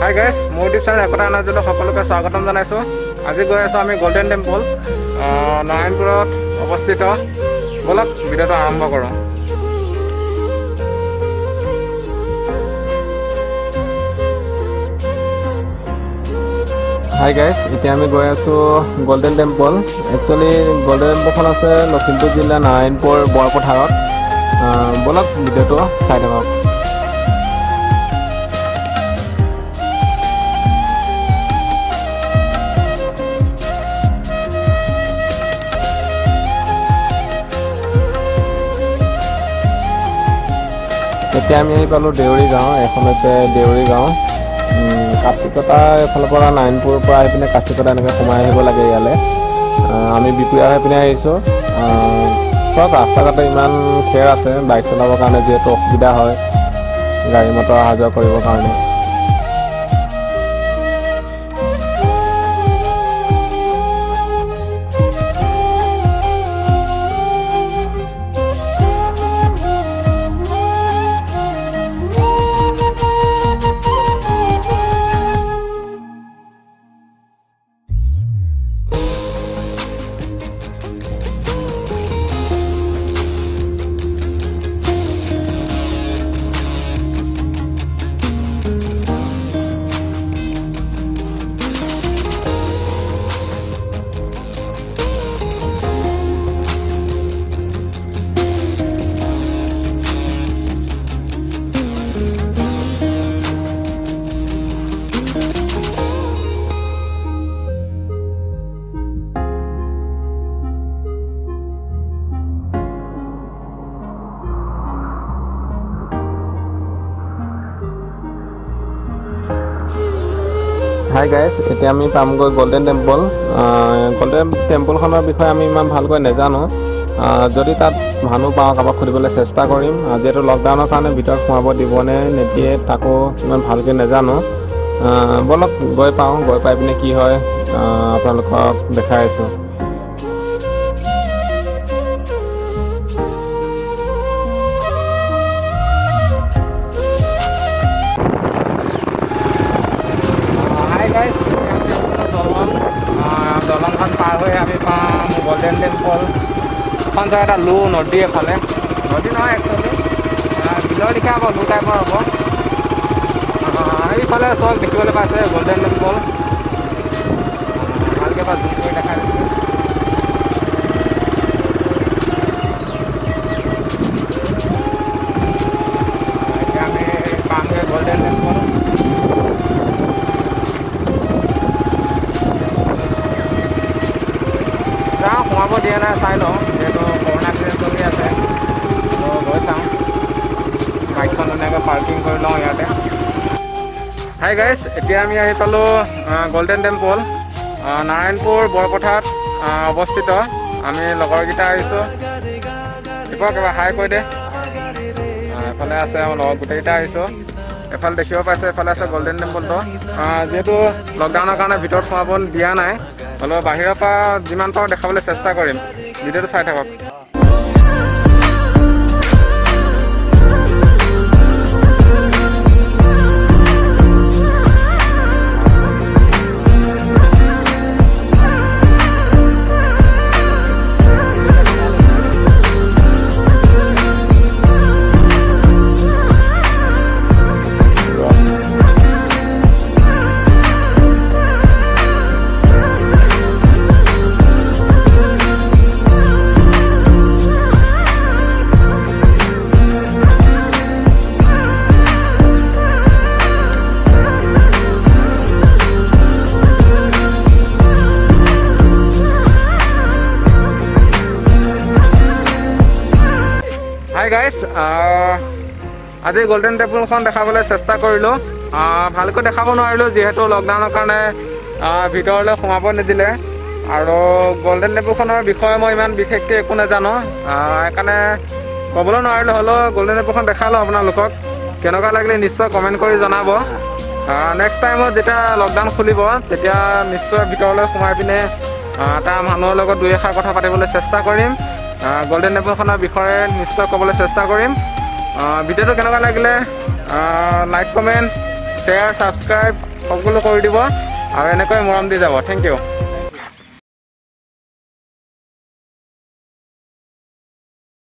Hi guys, মোৰ YouTube channel একতা নাজলৈ সকলোকে স্বাগতম জনাইছো। আজি গৈ আছো আমি গোল্ডেন টেম্পল নাৰায়ণপুৰত অৱস্থিত। বলক ভিডিঅ'টো আৰম্ভ কৰোঁ। Hi guys, এতিয়া আমি গৈ আছো গোল্ডেন টেম্পল। একচুয়ালি গোল্ডেন টেম্পলখন আছে লখিমপুৰ জিলা নাৰায়ণপুৰ বৰপথাৰত। বলক ভিডিঅ'টো চাই থাকক। এতিয়া আমি আহি পালোঁ দেউৰী গাঁও। এখন হৈছে দেউৰী গাঁও। কাছিকটা এফালৰ পৰা নাৰায়ণপুৰৰ পৰা আহি পিনে কাছিকটা এনেকৈ সোমাই আহিব লাগে ইয়ালৈ। আমি বিপুয়া হৈ পিনে আহিছোঁ। চব ৰাস্তা ঘাটে ইমান খেৰ আছে বাইক চলাবৰ কাৰণে, যিহেতু অসুবিধা হয় গাড়ী মটৰ অহা যোৱা কৰিবৰ কাৰণে। হাই গাইজ, এতিয়া আমি পামগৈ গোল্ডেন টেম্পল। গোল্ডেন টেম্পলখনৰ বিষয়ে আমি ইমান ভালকৈ নাজানো। যদি তাত মানুহ পাওঁ কাৰোবাক সুধিবলৈ চেষ্টা কৰিম। যিহেতু লকডাউনৰ কাৰণে ভিতৰত সোমাব দিবনে নিদিয়ে তাকো ইমান ভালকৈ নাজানো। বলক গৈ পাওঁ, গৈ পাই পিনে কি হয় আপোনালোকক দেখাই আছোঁ। দলংখন পাৰ হৈ আমি পাম গোল্ডেন টেম্পল। এখন চাই এটা লো নদী, এফালে নদী নহয় একচুৱেলি বিলৰ লিখা হ'ব, লো টাইপৰ হ'ব। এইফালে চব দেখিবলৈ পাইছে গোল্ডেন টেম্পল। ভালকৈ এবাৰ জুম কৰি দেখাই দিছোঁ। এতিয়া আমি পামগৈ গোল্ডেন টেম্পল। সোমাব দিয়া নাই, চাই লওঁ, যিহেতু কৰোণা পিৰিয়ড চলি আছে। তো গৈ চাওঁ, বাইকখন ধুনীয়াকৈ পাৰ্কিং কৰি লওঁ ইয়াতে। হাই গাইজ, এতিয়া আমি আহি পালোঁ গোল্ডেন টেম্পল নাৰায়ণপুৰ বৰপথাৰত অৱস্থিত। আমি লগৰকেইটা আহিছোঁ। দীপক এবাৰ হাই কৈ দে। এফালে আছে আমাৰ লগৰ গোটেইকেইটা আহিছোঁ। এফালে দেখিব পাইছে, এফালে আছে গোল্ডেন টেম্পলটো। যিহেতু লকডাউনৰ কাৰণে ভিতৰত সোমাব দিয়া নাই, হ'লেও বাহিৰৰ পৰা যিমান পাৰোঁ দেখাবলৈ চেষ্টা কৰিম। ভিডিঅ'টো চাই থাকক। হাই গাইজ, আজি গোল্ডেন টেম্পলখন দেখাবলৈ চেষ্টা কৰিলোঁ। ভালকৈ দেখাব নোৱাৰিলোঁ, যিহেতু লকডাউনৰ কাৰণে ভিতৰলৈ সোমাব নিদিলে। আৰু গোল্ডেন টেম্পলখনৰ বিষয়ে মই ইমান বিশেষকৈ একো নাজানো, সেইকাৰণে ক'বলৈ নোৱাৰিলোঁ। হ'লেও গোল্ডেন টেম্পলখন দেখালোঁ আপোনালোকক। কেনেকুৱা লাগিলে নিশ্চয় কমেণ্ট কৰি জনাব। নেক্সট টাইমত যেতিয়া লকডাউন খুলিব তেতিয়া নিশ্চয় ভিতৰলৈ সোমাই পিনে তাৰ মানুহৰ লগত দুই এষাৰ কথা পাতিবলৈ চেষ্টা কৰিম। গোল্ডেন টেম্পলখনৰ বিষয়ে নিশ্চয় ক'বলৈ চেষ্টা কৰিম। ভিডিঅ'টো কেনেকুৱা লাগিলে লাইক কমেণ্ট শ্বেয়াৰ ছাবস্ক্ৰাইব সকলো কৰি দিব আৰু এনেকৈ মৰম দি যাব। Thank U.